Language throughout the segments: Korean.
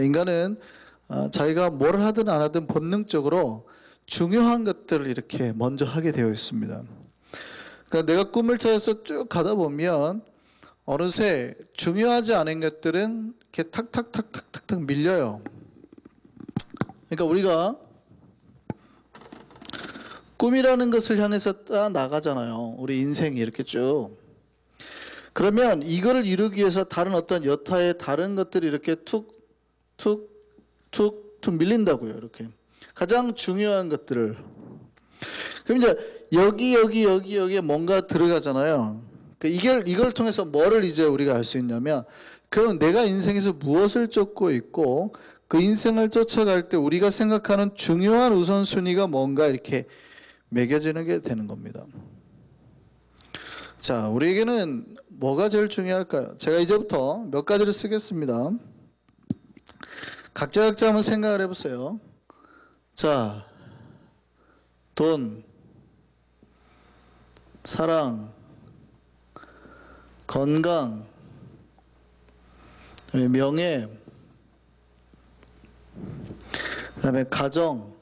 인간은 자기가 뭘 하든 안 하든 본능적으로 중요한 것들을 이렇게 먼저 하게 되어 있습니다. 그러니까 내가 꿈을 찾아서 쭉 가다 보면 어느새 중요하지 않은 것들은 이렇게 탁탁탁탁탁탁 밀려요. 그러니까 우리가 꿈이라는 것을 향해서 나가잖아요. 우리 인생이 이렇게 쭉. 그러면 이거를 이루기 위해서 다른 어떤 여타의 다른 것들이 이렇게 툭툭툭툭 밀린다고요. 이렇게 가장 중요한 것들을. 그럼 이제 여기에 뭔가 들어가잖아요. 이걸 통해서 뭐를 이제 우리가 알 수 있냐면, 그럼 내가 인생에서 무엇을 쫓고 있고 그 인생을 쫓아갈 때 우리가 생각하는 중요한 우선순위가 뭔가 이렇게 매겨지는 게 되는 겁니다. 자, 우리에게는 뭐가 제일 중요할까요? 제가 이제부터 몇 가지를 쓰겠습니다. 각자 한번 생각을 해보세요. 자, 돈, 사랑, 건강, 명예, 그 다음에 가정,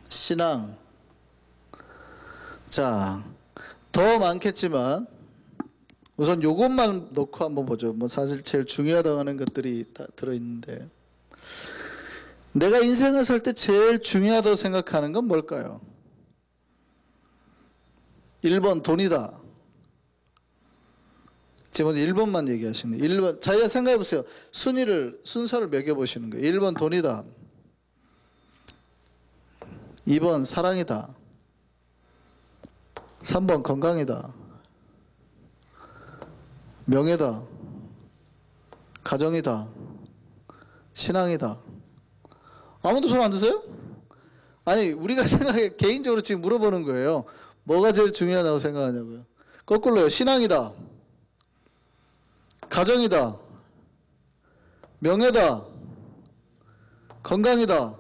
신앙. 자, 더 많겠지만 우선 요것만 놓고 한번 보죠. 뭐 사실 제일 중요하다고 하는 것들이 다 들어있는데, 내가 인생을 살 때 제일 중요하다고 생각하는 건 뭘까요? 1번 돈이다. 지금 1번만 얘기하시는 거예요. 1번, 자기가 생각해 보세요. 순서를 매겨보시는 거예요. 1번 돈이다. 2번 사랑이다. 3번 건강이다. 명예다. 가정이다. 신앙이다. 아무도 손 안 드세요? 아니, 우리가 생각해, 개인적으로 지금 물어보는 거예요. 뭐가 제일 중요하다고 생각하냐고요. 거꾸로요. 신앙이다. 가정이다. 명예다. 건강이다.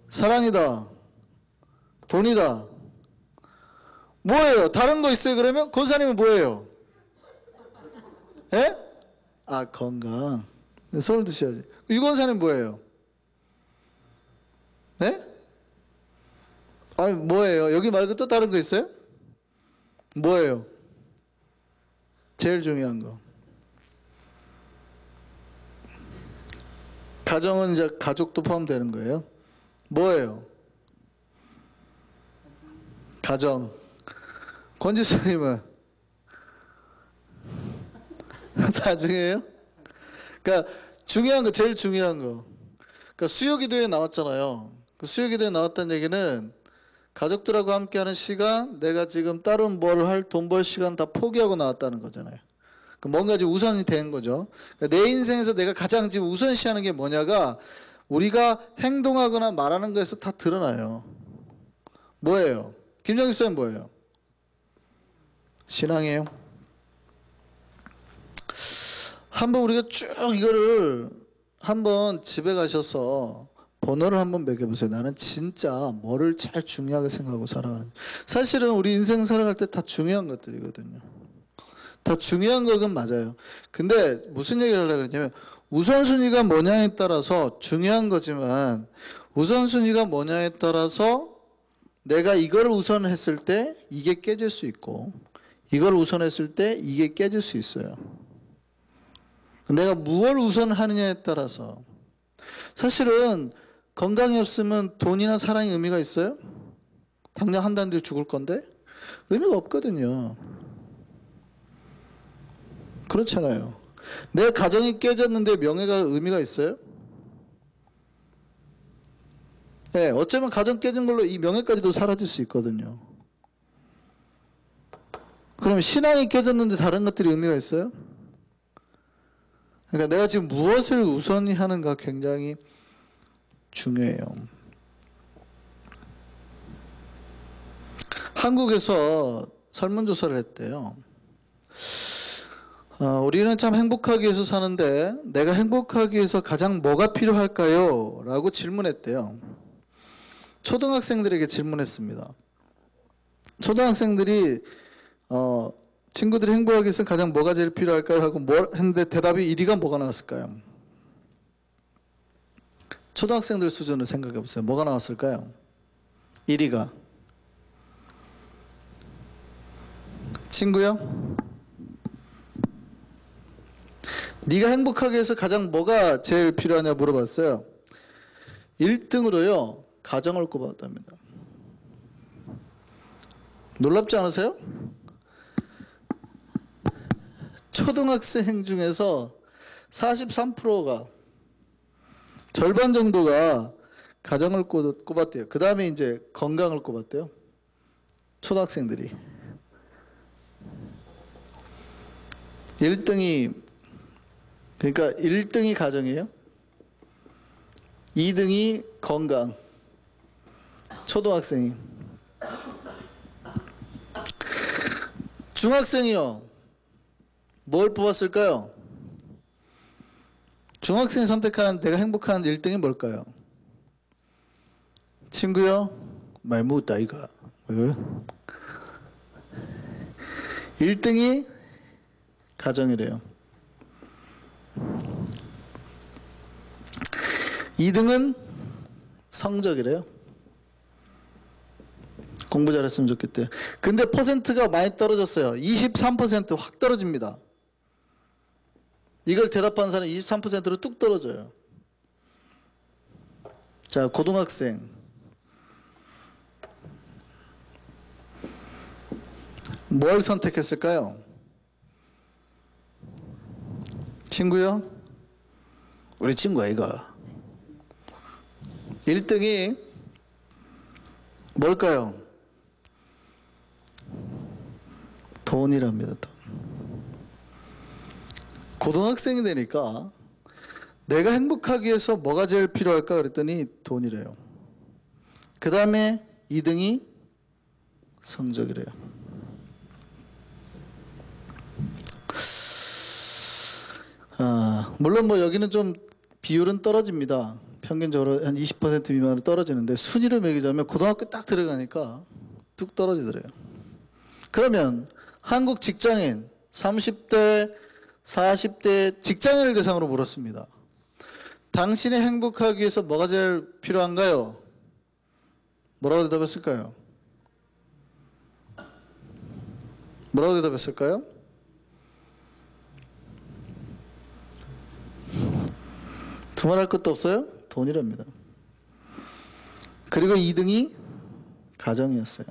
사랑이다. 돈이다. 뭐예요? 다른 거 있어요? 그러면 권사님은 뭐예요? 예? 아, 건강. 손을 드셔야지. 유권사님 뭐예요? 네? 아니, 뭐예요? 여기 말고 또 다른 거 있어요? 뭐예요? 제일 중요한 거. 가정은 이제 가족도 포함되는 거예요. 뭐예요? 가정. 권지사님은 나중에요? 그러니까 중요한 거, 제일 중요한 거. 그러니까 수요기도에 나왔잖아요. 그 수요기도에 나왔다는 얘기는 가족들하고 함께하는 시간, 내가 지금 다른 뭘 할 돈 벌 시간 다 포기하고 나왔다는 거잖아요. 뭔가 지금 우선이 된 거죠. 그러니까 내 인생에서 내가 가장 지금 우선시하는 게 뭐냐가 우리가 행동하거나 말하는 거에서 다 드러나요. 뭐예요? 김정일 쌤 뭐예요? 신앙이에요. 한번 우리가 쭉 이거를 한번 집에 가셔서 번호를 한번 매겨보세요. 나는 진짜 뭐를 제일 중요하게 생각하고 살아가는지. 사실은 우리 인생 살아갈 때 다 중요한 것들이거든요. 다 중요한 것은 맞아요. 근데 무슨 얘기를 하려고 그러냐면, 우선순위가 뭐냐에 따라서 중요한 거지만, 우선순위가 뭐냐에 따라서 내가 이걸 우선했을 때 이게 깨질 수 있고, 이걸 우선했을 때 이게 깨질 수 있어요. 내가 무엇을 우선하느냐에 따라서. 사실은 건강이 없으면 돈이나 사랑이 의미가 있어요? 당장 한 달 뒤에 죽을 건데? 의미가 없거든요. 그렇잖아요. 내 가정이 깨졌는데 명예가 의미가 있어요? 네, 어쩌면 가정 깨진 걸로 이 명예까지도 사라질 수 있거든요. 그럼 신앙이 깨졌는데 다른 것들이 의미가 있어요? 그러니까 내가 지금 무엇을 우선히 하는가 굉장히 중요해요. 한국에서 설문조사를 했대요. 우리는 참 행복하기 위해서 사는데 내가 행복하기 위해서 가장 뭐가 필요할까요? 라고 질문했대요. 초등학생들에게 질문했습니다. 초등학생들이 친구들이 행복하기 위해서 가장 뭐가 제일 필요할까요? 하고 뭘 했는데 대답이 1위가 뭐가 나왔을까요? 초등학생들 수준으로 생각해 보세요. 뭐가 나왔을까요? 1위가. 친구요? 네가 행복하기 위해서 가장 뭐가 제일 필요하냐 물어봤어요. 1등으로요. 가정을 꼽았답니다. 놀랍지 않으세요? 초등학생 중에서 43%가 절반 정도가 가정을 꼽았대요. 그 다음에 이제 건강을 꼽았대요. 초등학생들이. 1등이 그러니까 1등이 가정이에요. 2등이 건강. 초등학생이. 중학생이요. 뭘 뽑았을까요? 중학생이 선택한 내가 행복한 1등이 뭘까요? 친구요? 말 묻다 이거. 왜요? 1등이 가정이래요. 2등은 성적이래요. 공부 잘했으면 좋겠대요. 근데 퍼센트가 많이 떨어졌어요. 23%확 떨어집니다. 이걸 대답한 사람은 23%로 뚝 떨어져요. 자, 고등학생. 뭘 선택했을까요? 친구요? 우리 친구야 이거. 1등이 뭘까요? 돈이랍니다. 돈. 고등학생이 되니까 내가 행복하기 위해서 뭐가 제일 필요할까 그랬더니 돈이래요. 그 다음에 2등이 성적이래요. 물론 뭐 여기는 좀 비율은 떨어집니다. 평균적으로 한 20% 미만으로 떨어지는데 순위로 매기자면 고등학교 딱 들어가니까 뚝 떨어지더래요. 그러면 한국 직장인 30대 40대 직장인을 대상으로 물었습니다. 당신이 행복하기 위해서 뭐가 제일 필요한가요? 뭐라고 대답했을까요? 뭐라고 대답했을까요? 두말할 것도 없어요? 돈이랍니다. 그리고 2등이 가정이었어요.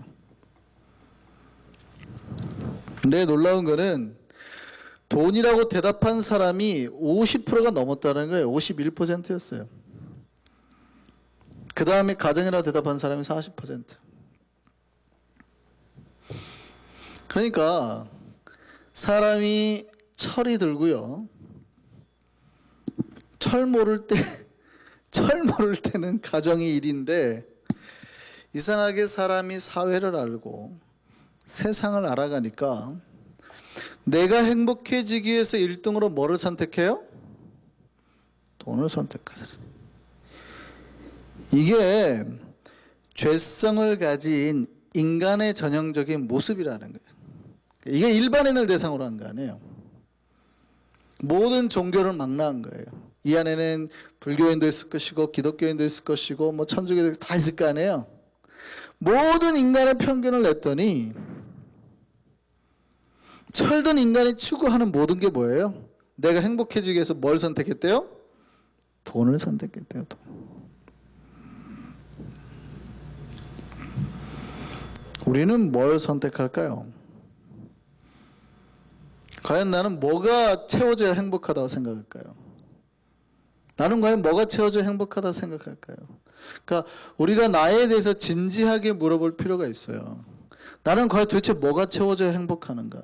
근데 놀라운 거는 돈이라고 대답한 사람이 50%가 넘었다는 거예요. 51%였어요. 그 다음에 가정이라고 대답한 사람이 40%. 그러니까 사람이 철이 들고요. 철 모를 때는 가정이 일인데 이상하게 사람이 사회를 알고 세상을 알아가니까 내가 행복해지기 위해서 1등으로 뭐를 선택해요? 돈을 선택하더라. 이게 죄성을 가진 인간의 전형적인 모습이라는 거예요. 이게 일반인을 대상으로 한 거 아니에요. 모든 종교를 망라한 거예요. 이 안에는 불교인도 있을 것이고 기독교인도 있을 것이고 뭐 천주교도 다 있을 거 아니에요. 모든 인간의 편견을 냈더니 철든 인간이 추구하는 모든 게 뭐예요? 내가 행복해지기 위해서 뭘 선택했대요? 돈을 선택했대요. 돈. 우리는 뭘 선택할까요? 과연 나는 뭐가 채워져야 행복하다고 생각할까요? 나는 과연 뭐가 채워져야 행복하다고 생각할까요? 그러니까 우리가 나에 대해서 진지하게 물어볼 필요가 있어요. 나는 과연 도대체 뭐가 채워져야 행복하는가?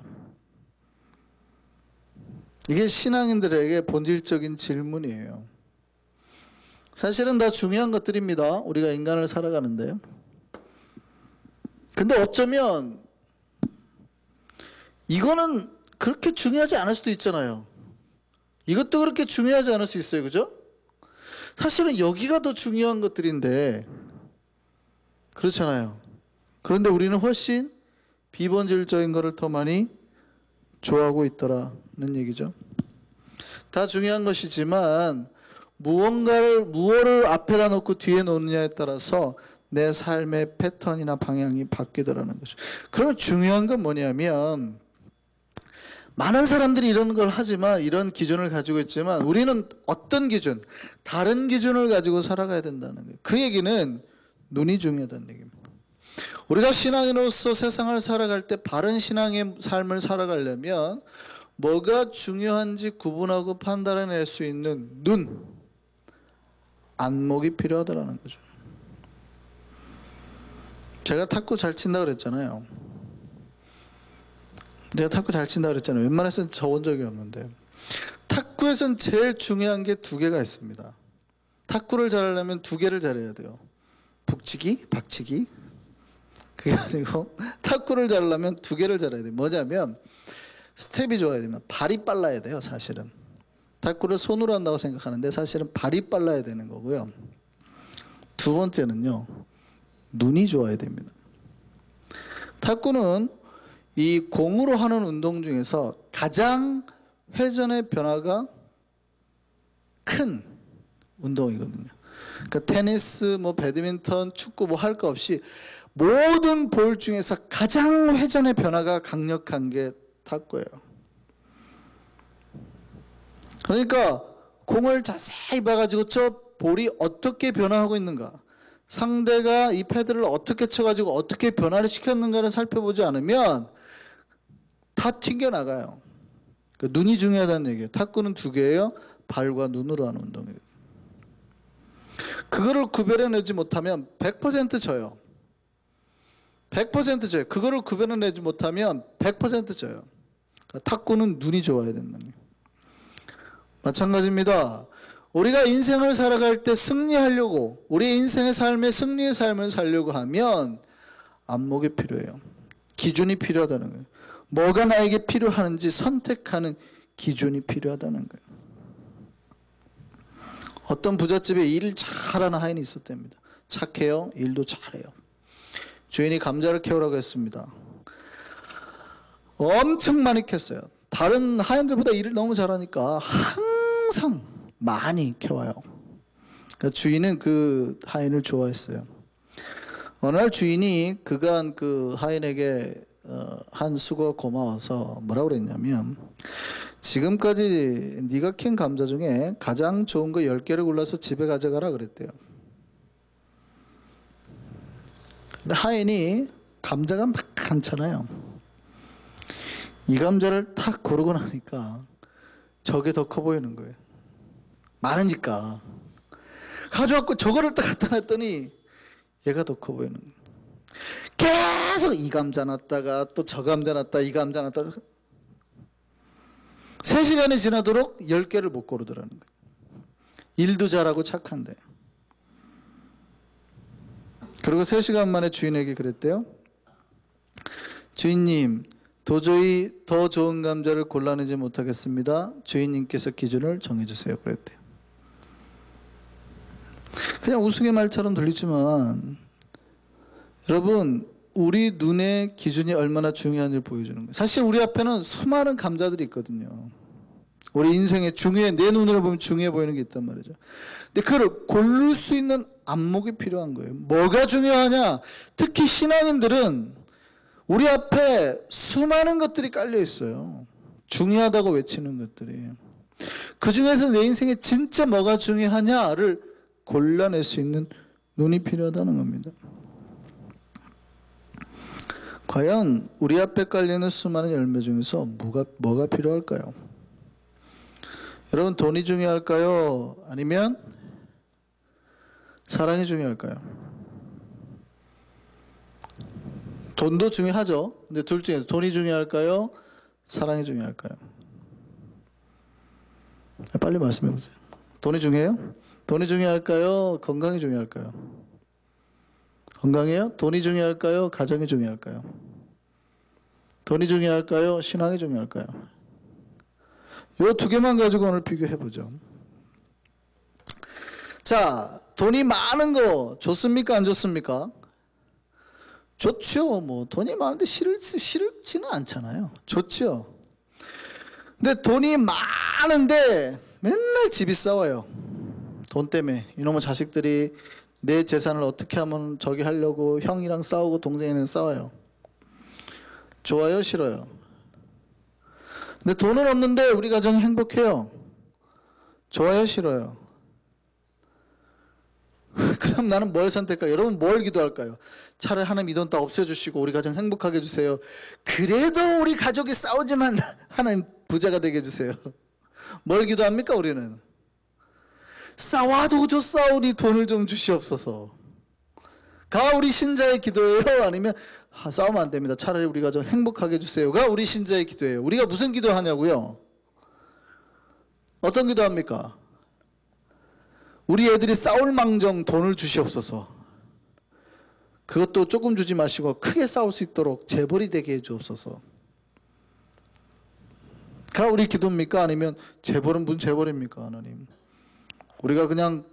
이게 신앙인들에게 본질적인 질문이에요. 사실은 다 중요한 것들입니다. 우리가 인간을 살아가는데. 근데 어쩌면 이거는 그렇게 중요하지 않을 수도 있잖아요. 이것도 그렇게 중요하지 않을 수 있어요. 그죠? 사실은 여기가 더 중요한 것들인데 그렇잖아요. 그런데 우리는 훨씬 비본질적인 것을 더 많이 좋아하고 있더라는 얘기죠. 다 중요한 것이지만 무엇을 앞에다 놓고 뒤에 놓느냐에 따라서 내 삶의 패턴이나 방향이 바뀌더라는 거죠. 그러면 중요한 건 뭐냐면 많은 사람들이 이런 걸 하지만 이런 기준을 가지고 있지만 우리는 어떤 기준, 다른 기준을 가지고 살아가야 된다는 거예요. 그 얘기는 눈이 중요하다는 얘기입니다. 우리가 신앙인으로서 세상을 살아갈 때 바른 신앙의 삶을 살아가려면 뭐가 중요한지 구분하고 판단해낼 수 있는 눈, 안목이 필요하다는 거죠. 제가 탁구 잘 친다 그랬잖아요. 내가 탁구 잘 친다 그랬잖아요. 웬만해서는 쳐본 적이 없는데 탁구에서는 제일 중요한 게 두 개가 있습니다. 탁구를 잘하려면 두 개를 잘해야 돼요. 북치기, 박치기. 그게 아니고 탁구를 잘하려면 두 개를 잘해야 돼요. 뭐냐면 스텝이 좋아야 되면 발이 빨라야 돼요. 사실은 탁구를 손으로 한다고 생각하는데 사실은 발이 빨라야 되는 거고요. 두 번째는요, 눈이 좋아야 됩니다. 탁구는 이 공으로 하는 운동 중에서 가장 회전의 변화가 큰 운동이거든요. 그러니까 테니스, 배드민턴, 축구 할 거 없이 모든 볼 중에서 가장 회전의 변화가 강력한 게 탁구예요. 그러니까 공을 자세히 봐가지고 저 볼이 어떻게 변화하고 있는가, 상대가 이 패드를 어떻게 쳐가지고 어떻게 변화를 시켰는가를 살펴보지 않으면 다 튕겨나가요. 그러니까 눈이 중요하다는 얘기예요. 탁구는 두 개예요. 발과 눈으로 하는 운동이에요. 그거를 구별해내지 못하면 100% 져요. 100% 져요. 그거를 구별해내지 못하면 100% 져요. 그러니까 탁구는 눈이 좋아야 된다는 거예요. 마찬가지입니다. 우리가 인생을 살아갈 때 승리하려고, 우리 인생의 삶에 승리의 삶을 살려고 하면 안목이 필요해요. 기준이 필요하다는 거예요. 뭐가 나에게 필요하는지 선택하는 기준이 필요하다는 거예요. 어떤 부잣집에 일을 잘하는 하인이 있었답니다. 착해요. 일도 잘해요. 주인이 감자를 캐오라고 했습니다. 엄청 많이 캤어요. 다른 하인들보다 일을 너무 잘하니까 항상 많이 캐와요. 그러니까 주인은 그 하인을 좋아했어요. 어느 날 주인이 그간 그 하인에게 한 수고가 고마워서 뭐라고 그랬냐면, 지금까지 네가 캔 감자 중에 가장 좋은 거 10개를 골라서 집에 가져가라 그랬대요. 근데 하인이 감자가 많잖아요. 이 감자를 탁 고르고 나니까 저게 더 커 보이는 거예요. 많으니까. 가져왔고 저거를 딱 갖다 놨더니 얘가 더 커 보이는 거예요. 계속 이 감자 놨다가 또 저 감자 놨다 이 감자 놨다가 3시간이 지나도록 10개를 못 고르더라는 거예요. 일도 잘하고 착한데. 그리고 3시간 만에 주인에게 그랬대요. 주인님, 도저히 더 좋은 감자를 골라내지 못하겠습니다. 주인님께서 기준을 정해주세요. 그랬대요. 그냥 우스갯 말처럼 들리지만 여러분, 우리 눈의 기준이 얼마나 중요한지 보여주는 거예요. 사실 우리 앞에는 수많은 감자들이 있거든요. 우리 인생에 중요해, 내 눈으로 보면 중요해 보이는 게 있단 말이죠. 근데 그걸 고를 수 있는 안목이 필요한 거예요. 뭐가 중요하냐? 특히 신앙인들은 우리 앞에 수많은 것들이 깔려 있어요. 중요하다고 외치는 것들이. 그 중에서 내 인생에 진짜 뭐가 중요하냐를 골라낼 수 있는 눈이 필요하다는 겁니다. 과연 우리 앞에 깔리는 수많은 열매 중에서 뭐가 필요할까요? 여러분, 돈이 중요할까요? 아니면 사랑이 중요할까요? 돈도 중요하죠. 근데 둘 중에 돈이 중요할까요? 사랑이 중요할까요? 빨리 말씀해 보세요. 돈이 중요해요? 돈이 중요할까요? 건강이 중요할까요? 건강이요? 돈이 중요할까요? 가정이 중요할까요? 돈이 중요할까요? 신앙이 중요할까요? 이 두 개만 가지고 오늘 비교해보죠. 자, 돈이 많은 거 좋습니까? 안 좋습니까? 좋죠. 돈이 많은데 싫지는 않잖아요. 좋죠. 근데 돈이 많은데 맨날 집이 싸워요. 돈 때문에. 이놈의 자식들이 내 재산을 어떻게 하면 저기 하려고 형이랑 싸우고 동생이랑 싸워요. 좋아요, 싫어요? 근데 돈은 없는데 우리 가정이 행복해요. 좋아요, 싫어요? 그럼 나는 뭘 선택할까요? 여러분 뭘 기도할까요? 차라리 하나님 이 돈 다 없애주시고 우리 가정 행복하게 해주세요. 그래도 우리 가족이 싸우지만 하나님 부자가 되게 해주세요. 뭘 기도합니까 우리는? 싸워도 싸우니 돈을 좀 주시옵소서. 가 우리 신자의 기도예요? 아니면 싸우면 안 됩니다. 차라리 우리 가정 행복하게 해주세요가 우리 신자의 기도예요. 우리가 무슨 기도하냐고요? 어떤 기도합니까? 우리 애들이 싸울 망정 돈을 주시옵소서. 그것도 조금 주지 마시고 크게 싸울 수 있도록 재벌이 되게 해주옵소서. 가 우리 기도입니까? 아니면 재벌은 무슨 재벌입니까? 하나님, 우리가 그냥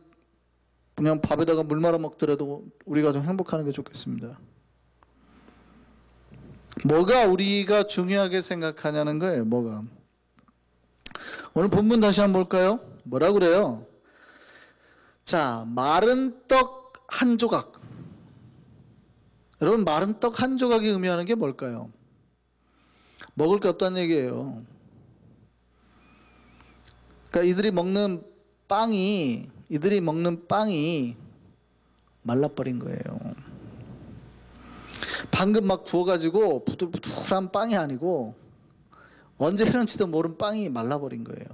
밥에다가 물 말아 먹더라도 우리가 좀 행복하는 게 좋겠습니다. 뭐가 우리가 중요하게 생각하냐는 거예요. 뭐가. 오늘 본문 다시 한번 볼까요? 뭐라 그래요? 자, 마른 떡 한 조각. 여러분, 마른 떡 한 조각이 의미하는 게 뭘까요? 먹을 게 없다는 얘기예요. 그러니까 이들이 먹는 빵이 말라버린 거예요. 방금 막 구워가지고 부들부들한 빵이 아니고 언제 해는지도 모르는 빵이 말라버린 거예요.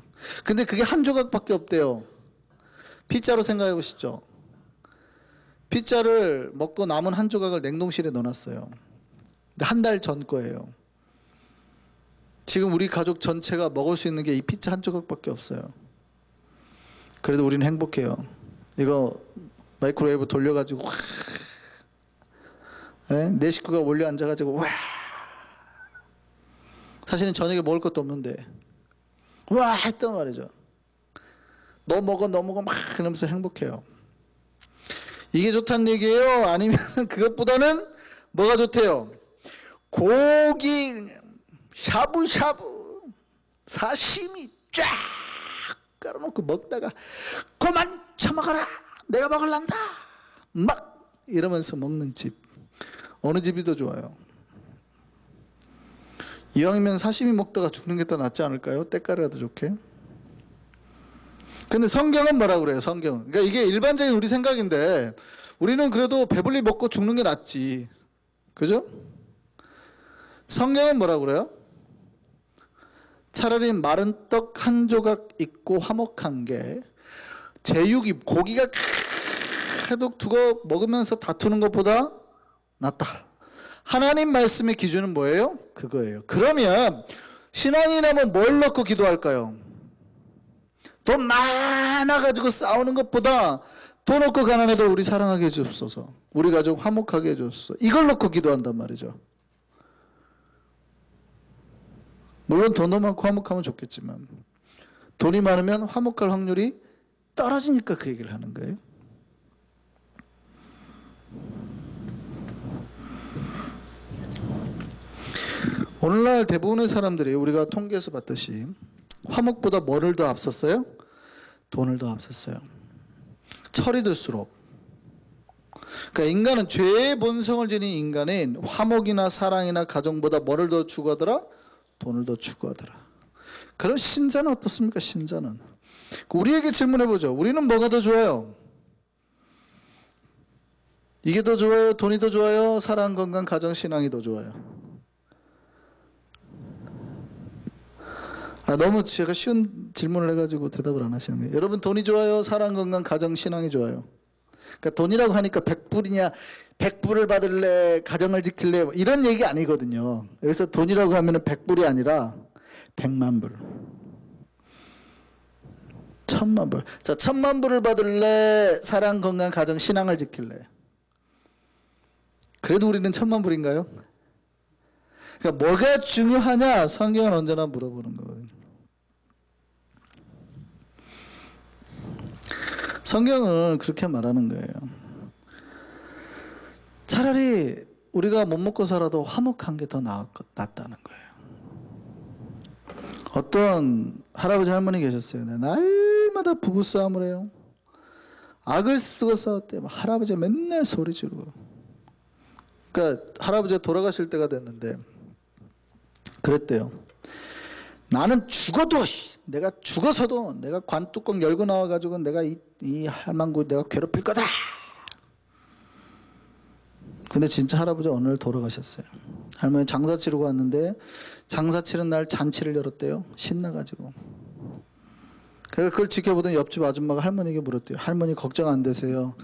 근데 그게 한 조각밖에 없대요. 피자로 생각해 보시죠. 피자를 먹고 남은 한 조각을 냉동실에 넣어놨어요. 근데 한 달 전 거예요. 지금 우리 가족 전체가 먹을 수 있는 게 이 피자 한 조각밖에 없어요. 그래도 우리는 행복해요. 이거 마이크로웨이브 돌려가지고 내 식구가 몰려 앉아가지고 와, 사실은 저녁에 먹을 것도 없는데 와 했단 말이죠. 너 먹어 막 이러면서 행복해요. 이게 좋다는 얘기예요? 아니면 그것보다는 뭐가 좋대요? 고기 샤브샤브 사시미 쫙 깔아놓고 먹다가 그만 처먹어라 내가 먹을란다 막 이러면서 먹는 집. 어느 집이 더 좋아요? 이왕이면 사시미 먹다가 죽는 게 더 낫지 않을까요? 때깔이라도 좋게. 근데 성경은 뭐라 그래요? 성경은. 그러니까 이게 일반적인 우리 생각인데 우리는 그래도 배불리 먹고 죽는 게 낫지. 그죠? 성경은 뭐라 그래요? 차라리 마른 떡 한 조각 있고 화목한 게 제육이 고기가 계속 두고 먹으면서 다투는 것보다 낫다. 하나님 말씀의 기준은 뭐예요? 그거예요. 그러면 신앙이라면 뭘 넣고 기도할까요? 돈 많아가지고 싸우는 것보다 돈 없고 가난해도 우리 사랑하게 해주옵소서. 우리 가족 화목하게 해주옵소서. 이걸 넣고 기도한단 말이죠. 물론 돈도 많고 화목하면 좋겠지만 돈이 많으면 화목할 확률이 떨어지니까 그 얘기를 하는 거예요. 오늘날 대부분의 사람들이 우리가 통계에서 봤듯이 화목보다 뭐를 더 앞섰어요? 돈을 더 앞섰어요. 철이 들수록. 그러니까 인간은 죄의 본성을 지닌 인간은 화목이나 사랑이나 가정보다 뭐를 더 추구하더라? 돈을 더 추구하더라. 그럼 신자는 어떻습니까? 신자는. 우리에게 질문해보죠. 우리는 뭐가 더 좋아요? 이게 더 좋아요? 돈이 더 좋아요? 사랑, 건강, 가정, 신앙이 더 좋아요? 너무 제가 쉬운 질문을 해가지고 대답을 안 하시는 거예요. 여러분 돈이 좋아요? 사랑, 건강, 가정, 신앙이 좋아요? 그러니까 돈이라고 하니까 100불이냐 100불을 받을래? 가정을 지킬래? 이런 얘기 아니거든요. 여기서 돈이라고 하면 100불이 아니라 100만 불 1000만 불. 자, 1000만 불을 받을래? 사랑, 건강, 가정, 신앙을 지킬래? 그래도 우리는 1000만 불인가요? 그러니까 뭐가 중요하냐? 성경은 언제나 물어보는 거거든요. 성경은 그렇게 말하는 거예요. 차라리 우리가 못 먹고 살아도 화목한 게 더 낫다는 거예요. 어떤 할아버지 할머니 계셨어요. 날마다 부부싸움을 해요. 악을 쓰고 싸웠대요. 할아버지가 맨날 소리 지르고. 그러니까 할아버지가 돌아가실 때가 됐는데 그랬대요. 나는 죽어도, 내가 죽어서도 내가 관뚜껑 열고 나와가지고 내가 이 할망구 내가 괴롭힐 거다. 근데 진짜 할아버지 어느 날 돌아가셨어요. 할머니 장사 치르고 왔는데 장사 치른 날 잔치를 열었대요. 신나가지고. 그래서 그걸 지켜보던 옆집 아줌마가 할머니에게 물었대요. 할머니 걱정 안 되세요.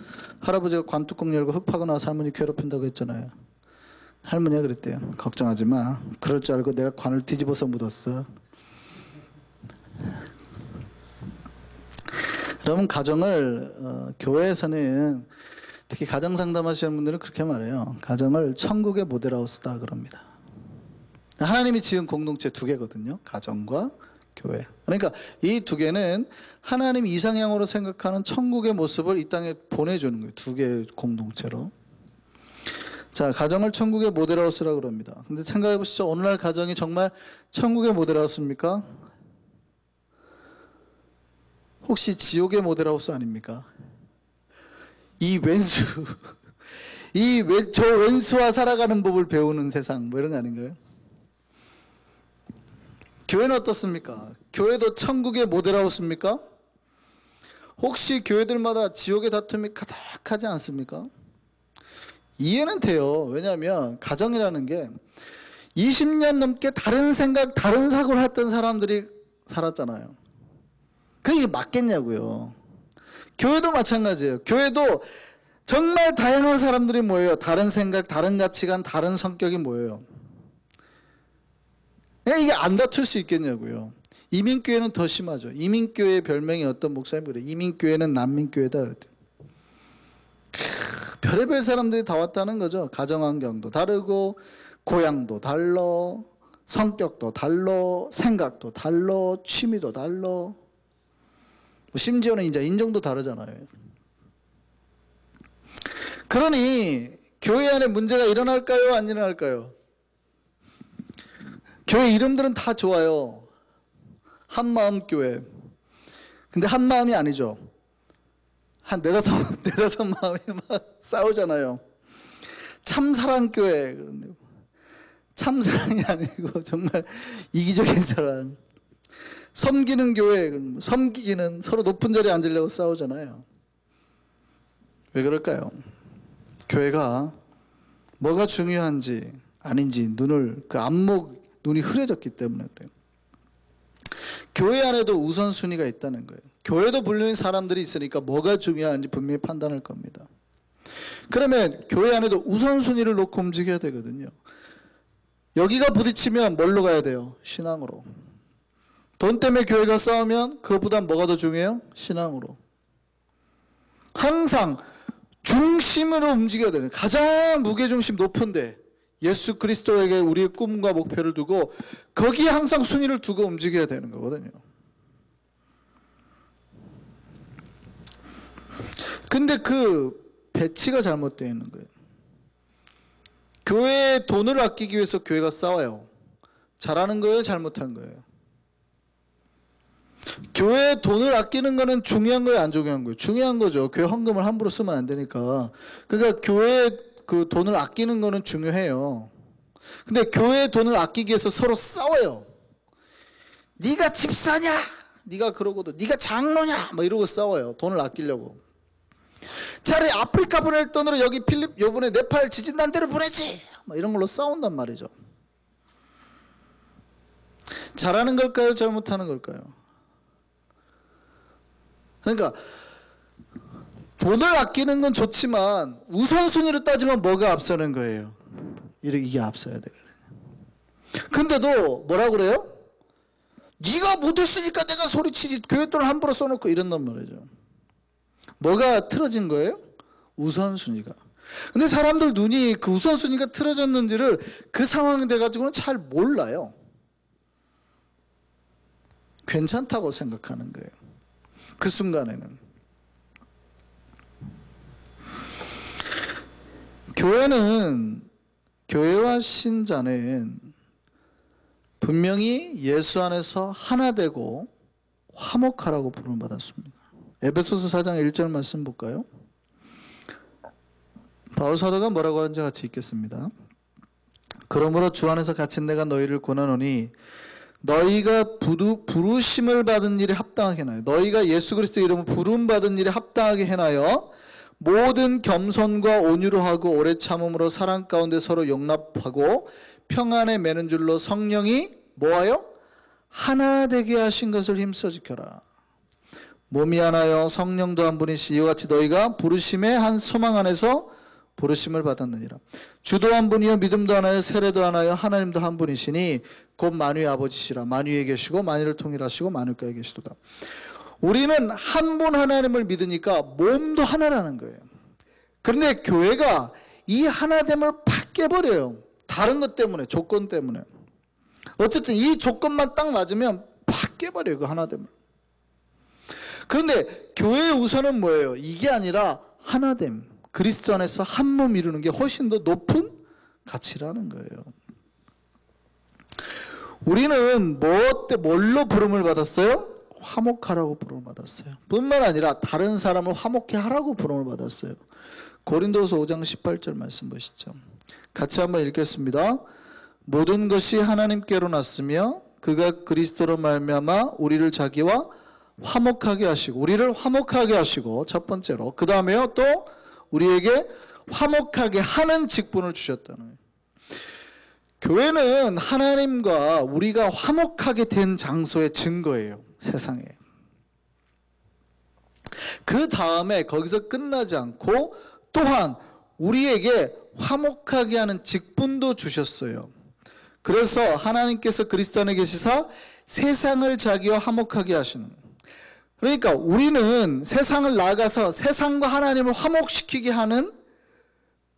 할아버지가 관뚜껑 열고 흡하고 나서 할머니 괴롭힌다고 했잖아요. 할머니가 그랬대요. 걱정하지 마. 그럴 줄 알고 내가 관을 뒤집어서 묻었어. 여러분, 가정을 교회에서는 특히 가정 상담하시는 분들은 그렇게 말해요. 가정을 천국의 모델하우스다 그럽니다. 하나님이 지은 공동체 두 개거든요. 가정과 교회. 그러니까 이 두 개는 하나님 이상향으로 생각하는 천국의 모습을 이 땅에 보내주는 거예요. 두 개의 공동체로. 자, 가정을 천국의 모델하우스라고 그럽니다. 근데 생각해 보시죠. 오늘날 가정이 정말 천국의 모델하우스입니까? 혹시 지옥의 모델하우스 아닙니까? 이 왼수, 저 왼수와 살아가는 법을 배우는 세상, 뭐 이런 거 아닌가요? 교회는 어떻습니까? 교회도 천국의 모델하우스입니까? 혹시 교회들마다 지옥의 다툼이 가득하지 않습니까? 이해는 돼요. 왜냐하면 가정이라는 게 20년 넘게 다른 생각, 다른 사고를 했던 사람들이 살았잖아요. 그게 맞겠냐고요. 교회도 마찬가지예요. 교회도 정말 다양한 사람들이 모여요. 다른 생각, 다른 가치관, 다른 성격이 모여요. 그러니까 이게 안 다툴 수 있겠냐고요. 이민교회는 더 심하죠. 이민교회의 별명이 어떤 목사님이 그래요. 이민교회는 난민교회다 그랬대요. 별의별 사람들이 다 왔다는 거죠. 가정환경도 다르고 고향도 달라, 성격도 달라, 생각도 달라, 취미도 달라. 심지어는 이제 인종도 다르잖아요. 그러니 교회 안에 문제가 일어날까요? 안 일어날까요? 교회 이름들은 다 좋아요. 한마음 교회. 근데 한마음이 아니죠. 한 네다섯 마음이 막 싸우잖아요. 참사랑교회. 참사랑이 아니고 정말 이기적인 사랑. 섬기는 교회, 섬기기는 서로 높은 자리에 앉으려고 싸우잖아요. 왜 그럴까요? 교회가 뭐가 중요한지 아닌지 눈이 흐려졌기 때문에 그래요. 교회 안에도 우선순위가 있다는 거예요. 교회도 분명히 사람들이 있으니까 뭐가 중요한지 분명히 판단할 겁니다. 그러면 교회 안에도 우선순위를 놓고 움직여야 되거든요. 여기가 부딪히면 뭘로 가야 돼요? 신앙으로. 돈 때문에 교회가 싸우면 그것보다 뭐가 더 중요해요? 신앙으로. 항상 중심으로 움직여야 되는, 가장 무게중심 높은데 예수 그리스도에게 우리의 꿈과 목표를 두고 거기에 항상 순위를 두고 움직여야 되는 거거든요. 근데 그 배치가 잘못되어 있는 거예요. 교회에 돈을 아끼기 위해서 교회가 싸워요. 잘하는 거예요? 잘못한 거예요? 교회에 돈을 아끼는 거는 중요한 거예요? 안 중요한 거예요? 중요한 거죠. 교회 헌금을 함부로 쓰면 안 되니까. 그러니까 교회에 그 돈을 아끼는 거는 중요해요. 근데 교회에 돈을 아끼기 위해서 서로 싸워요. 네가 집사냐? 네가 그러고도 네가 장로냐? 뭐 이러고 싸워요. 돈을 아끼려고. 차라리 아프리카 보낼 돈으로 여기 요번에 네팔 지진난 데로 보내지. 뭐 이런 걸로 싸운단 말이죠. 잘하는 걸까요? 잘못하는 걸까요? 그러니까 돈을 아끼는 건 좋지만 우선순위로 따지면 뭐가 앞서는 거예요? 이게 앞서야 되거든요. 근데도 뭐라고 그래요? 네가 못했으니까 내가 소리치지, 교회 돈을 함부로 써놓고 이런단 말이죠. 뭐가 틀어진 거예요? 우선순위가. 근데 사람들 눈이 그 우선순위가 틀어졌는지를 그 상황이 돼가지고는 잘 몰라요. 괜찮다고 생각하는 거예요. 그 순간에는. 교회와 신자는 분명히 예수 안에서 하나 되고 화목하라고 부름을 받았습니다. 에베소서 4장 1절 말씀 볼까요? 바울 사도가 뭐라고 하는지 같이 읽겠습니다. 그러므로 주 안에서 갇힌 내가 너희를 권하노니 너희가 부르심을 받은 일에 합당하게 해나요. 너희가 예수 그리스도 이름을 부름 받은 일에 합당하게 해나요. 모든 겸손과 온유로 하고 오래 참음으로 사랑 가운데 서로 용납하고 평안에 매는 줄로 성령이 뭐하여? 하나 되게 하신 것을 힘써 지켜라. 몸이 하나요 성령도 한 분이시 이와 같이 너희가 부르심의 한 소망 안에서 부르심을 받았느니라. 주도 한 분이요 믿음도 하나요 세례도 하나요 하나님도 한 분이시니 곧 만유의 아버지시라. 만유에 계시고 만유를 통일하시고 만유가에 계시도다. 우리는 한 분 하나님을 믿으니까 몸도 하나라는 거예요. 그런데 교회가 이 하나됨을 팍 깨버려요. 다른 것 때문에, 조건 때문에. 어쨌든 이 조건만 딱 맞으면 팍 깨버려요, 그 하나됨을. 그런데 교회의 우선은 뭐예요? 이게 아니라 하나됨. 그리스도 안에서 한 몸 이루는 게 훨씬 더 높은 가치라는 거예요. 우리는 뭘로 부름을 받았어요? 화목하라고 부름을 받았어요. 뿐만 아니라 다른 사람을 화목해 하라고 부름을 받았어요. 고린도서 5장 18절 말씀 보시죠. 같이 한번 읽겠습니다. 모든 것이 하나님께로 났으며 그가 그리스도로 말미암아 우리를 자기와 화목하게 하시고, 우리를 화목하게 하시고, 첫 번째로 그 다음에요 또 우리에게 화목하게 하는 직분을 주셨다는 거예요. 교회는 하나님과 우리가 화목하게 된 장소의 증거예요. 세상에. 그 다음에 거기서 끝나지 않고 또한 우리에게 화목하게 하는 직분도 주셨어요. 그래서 하나님께서 그리스도 안에 계시사 세상을 자기와 화목하게 하시는 거예요. 그러니까 우리는 세상을 나가서 세상과 하나님을 화목시키게 하는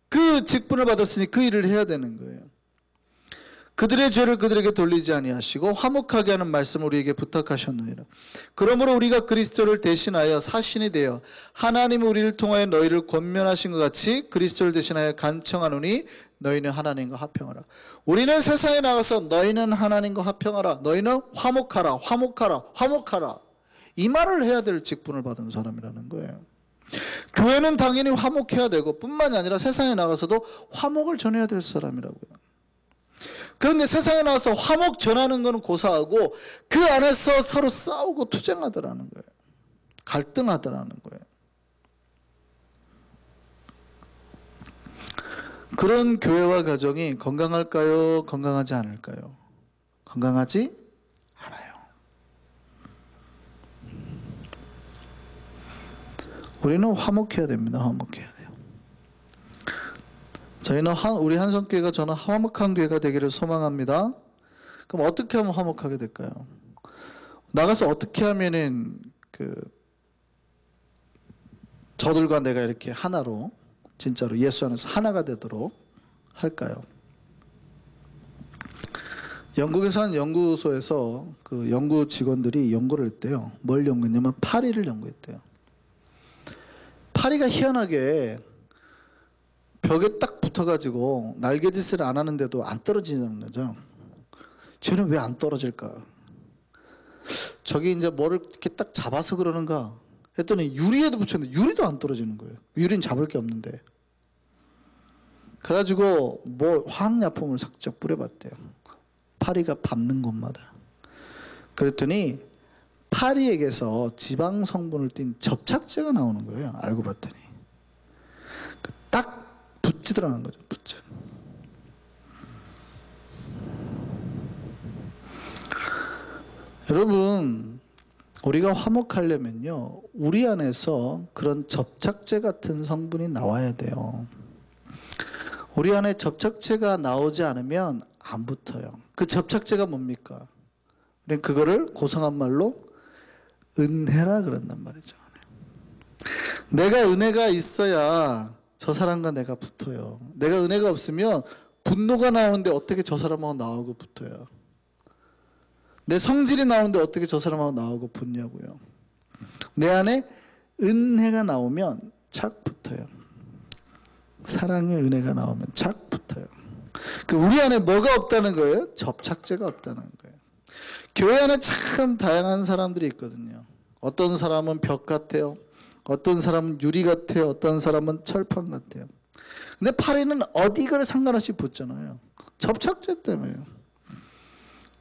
그 직분을 받았으니 그 일을 해야 되는 거예요. 그들의 죄를 그들에게 돌리지 아니하시고 화목하게 하는 말씀을 우리에게 부탁하셨느니라. 그러므로 우리가 그리스도를 대신하여 사신이 되어 하나님은 우리를 통하여 너희를 권면하신 것 같이 그리스도를 대신하여 간청하노니 너희는 하나님과 화평하라. 우리는 세상에 나가서 너희는 하나님과 화평하라. 너희는 화목하라. 화목하라. 화목하라. 이 말을 해야 될 직분을 받은 사람이라는 거예요. 교회는 당연히 화목해야 되고 뿐만이 아니라 세상에 나가서도 화목을 전해야 될 사람이라고요. 그런데 세상에 나와서 화목 전하는 것은 고사하고 그 안에서 서로 싸우고 투쟁하더라는 거예요. 갈등하더라는 거예요. 그런 교회와 가정이 건강할까요? 건강하지 않을까요? 건강하지 않아요. 우리는 화목해야 됩니다. 화목해야 돼요. 저희는 우리 한성교회가 저는 화목한 교회가 되기를 소망합니다. 그럼 어떻게 하면 화목하게 될까요? 나가서 어떻게 하면은 저들과 내가 이렇게 하나로 진짜로 예수 안에서 하나가 되도록 할까요? 영국에서 한 연구소에서 그 연구 직원들이 연구를 했대요. 뭘 연구했냐면 파리를 연구했대요. 파리가 희한하게 벽에 딱 붙어가지고 날개짓을 안 하는데도 안 떨어지는 거죠. 쟤는 왜 안 떨어질까? 저기 이제 뭐를 이렇게 딱 잡아서 그러는가 했더니 유리에도 붙였는데 유리도 안 떨어지는 거예요. 유리는 잡을 게 없는데. 그래가지고 뭐 화학약품을 살짝 뿌려봤대요. 파리가 밟는 곳마다. 그랬더니 파리에게서 지방 성분을 띤 접착제가 나오는 거예요. 알고 봤더니. 딱 붙이더라는 거죠. 붙여. 여러분, 우리가 화목하려면요, 우리 안에서 그런 접착제 같은 성분이 나와야 돼요. 우리 안에 접착제가 나오지 않으면 안 붙어요. 그 접착제가 뭡니까? 우리는 그거를 고상한 말로 은혜라 그런단 말이죠. 내가 은혜가 있어야 저 사람과 내가 붙어요. 내가 은혜가 없으면 분노가 나오는데 어떻게 저 사람하고 나오고 붙어요? 내 성질이 나오는데 어떻게 저 사람하고 나오고 붙냐고요. 내 안에 은혜가 나오면 착 붙어요. 사랑의 은혜가 나오면 착 붙어요. 우리 안에 뭐가 없다는 거예요? 접착제가 없다는 거예요. 교회 안에 참 다양한 사람들이 있거든요. 어떤 사람은 벽 같아요. 어떤 사람은 유리 같아요. 어떤 사람은 철판 같아요. 근데 파리는 어디가 상관없이 붙잖아요. 접착제 때문에요.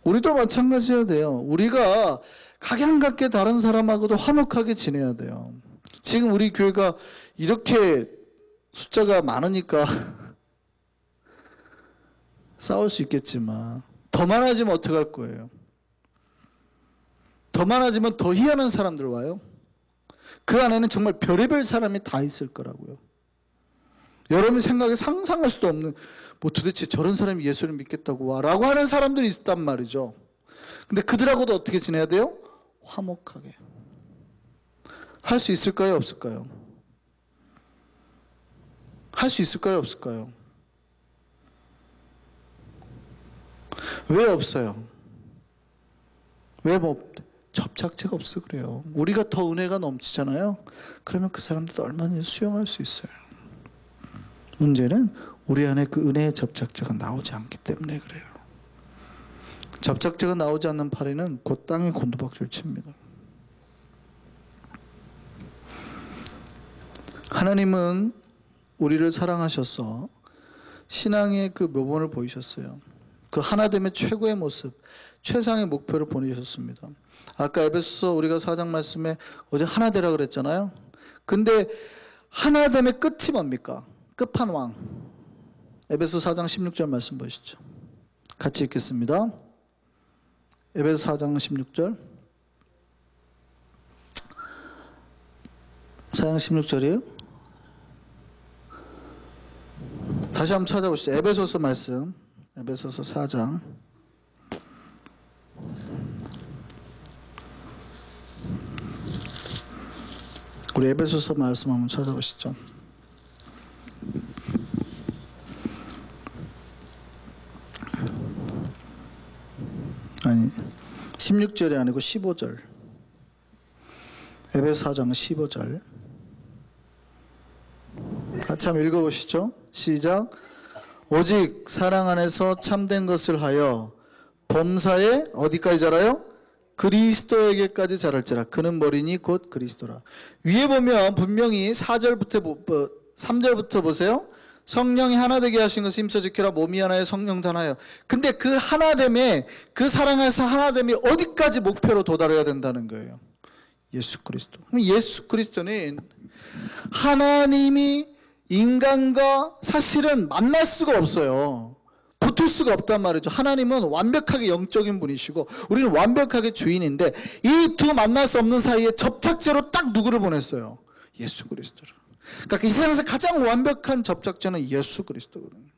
우리도 마찬가지여야 돼요. 우리가 각양각계 다른 사람하고도 화목하게 지내야 돼요. 지금 우리 교회가 이렇게 숫자가 많으니까 싸울 수 있겠지만 더 많아지면 어떡할 거예요? 더 많아지면 더 희한한 사람들 와요. 그 안에는 정말 별의별 사람이 다 있을 거라고요. 여러분 생각에 상상할 수도 없는, 뭐 도대체 저런 사람이 예수를 믿겠다고 와 라고 하는 사람들이 있단 말이죠. 근데 그들하고도 어떻게 지내야 돼요? 화목하게. 할 수 있을까요? 없을까요? 할 수 있을까요? 없을까요? 왜 없어요? 왜 접착제가 없어 그래요. 우리가 더 은혜가 넘치잖아요. 그러면 그 사람들도 얼마든지 수용할 수 있어요. 문제는 우리 안에 그 은혜의 접착제가 나오지 않기 때문에 그래요. 접착제가 나오지 않는 파리는 곧 땅에 곤두박질 칩니다. 하나님은 우리를 사랑하셔서 신앙의 그 묘본을 보이셨어요. 그 하나됨의 최고의 모습, 최상의 목표를 보내셨습니다. 아까 에베소서 우리가 4장 말씀에 어제 하나되라 그랬잖아요. 근데 하나됨의 끝이 뭡니까? 끝판왕. 에베소 4장 16절 말씀 보시죠. 같이 읽겠습니다. 에베소 4장 16절. 4장 16절이에요? 다시 한번 찾아보시죠. 에베소서 말씀. 에베소서 4장. 우리 에베소서 말씀 한번 찾아보시죠. 아니, 16절이 아니고 15절. 에베소 4장 15절. 같이 한번 읽어보시죠. 시작. 오직 사랑 안에서 참된 것을 하여 범사에 어디까지 자라요? 그리스도에게까지 자랄지라. 그는 머리니 곧 그리스도라. 위에 보면 분명히 4절부터 3절부터 보세요. 성령이 하나 되게 하신 것을 힘써 지키라. 몸이 하나에 성령도 하나예요. 근데 그 하나됨에, 그 사랑에서 하나됨이 어디까지 목표로 도달해야 된다는 거예요? 예수 그리스도. 예수 그리스도는 하나님이 인간과 사실은 만날 수가 없어요. 붙을 수가 없단 말이죠. 하나님은 완벽하게 영적인 분이시고 우리는 완벽하게 주인인데 이 두 만날 수 없는 사이에 접착제로 딱 누구를 보냈어요? 예수 그리스도를. 그러니까 이 세상에서 가장 완벽한 접착제는 예수 그리스도거든요.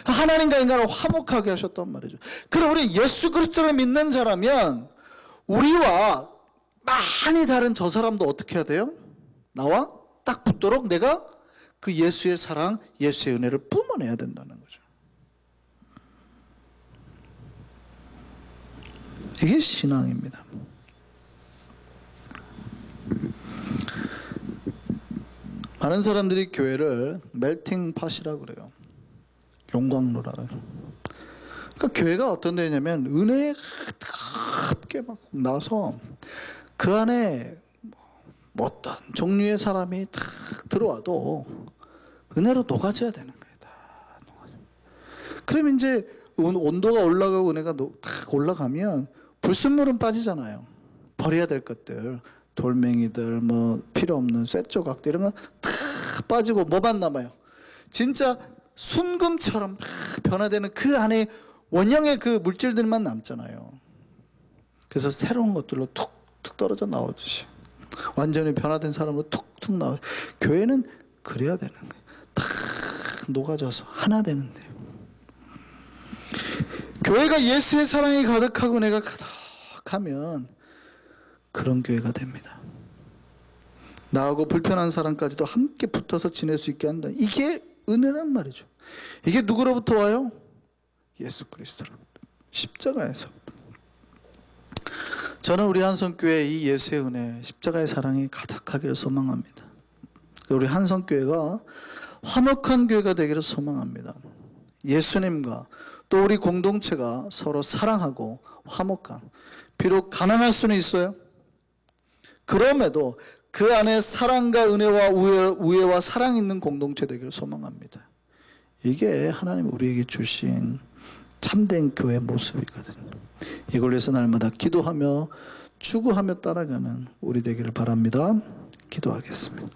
하나님과 인간을 화목하게 하셨단 말이죠. 그럼 우리 예수 그리스도를 믿는 자라면 우리와 많이 다른 저 사람도 어떻게 해야 돼요? 나와 딱 붙도록 내가 그 예수의 사랑, 예수의 은혜를 뿜어내야 된다는 거죠. 이게 신앙입니다. 많은 사람들이 교회를 멜팅 팟이라고 그래요. 용광로라. 그러니까 교회가 어떤 데냐면 은혜에 가득하게 막 나서 그 안에 어떤 종류의 사람이 딱 들어와도 은혜로 녹아져야 되는 거예요. 다 녹아져. 그럼 이제 온도가 올라가고 은혜가 딱 올라가면 불순물은 빠지잖아요. 버려야 될 것들, 돌멩이들, 뭐 필요 없는 쇳조각들 이런 거 다 빠지고 뭐만 남아요? 진짜 순금처럼 변화되는 그 안에 원형의 그 물질들만 남잖아요. 그래서 새로운 것들로 툭툭 떨어져 나오듯이 완전히 변화된 사람으로 툭툭 나와요. 교회는 그래야 되는 거예요. 탁 녹아져서 하나 되는데. 교회가 예수의 사랑이 가득하고 은혜가 가득하면 그런 교회가 됩니다. 나하고 불편한 사람까지도 함께 붙어서 지낼 수 있게 한다. 이게 은혜란 말이죠. 이게 누구로부터 와요? 예수 그리스도로부터. 십자가에서. 저는 우리 한성교회 이 예수의 은혜, 십자가의 사랑이 가득하기를 소망합니다. 우리 한성교회가 화목한 교회가 되기를 소망합니다. 예수님과 또 우리 공동체가 서로 사랑하고 화목한, 비록 가난할 수는 있어요. 그럼에도 그 안에 사랑과 은혜와 우애와 사랑이 있는 공동체 되기를 소망합니다. 이게 하나님 우리에게 주신 참된 교회 모습이거든요. 이걸 위해서 날마다 기도하며 추구하며 따라가는 우리 되기를 바랍니다. 기도하겠습니다.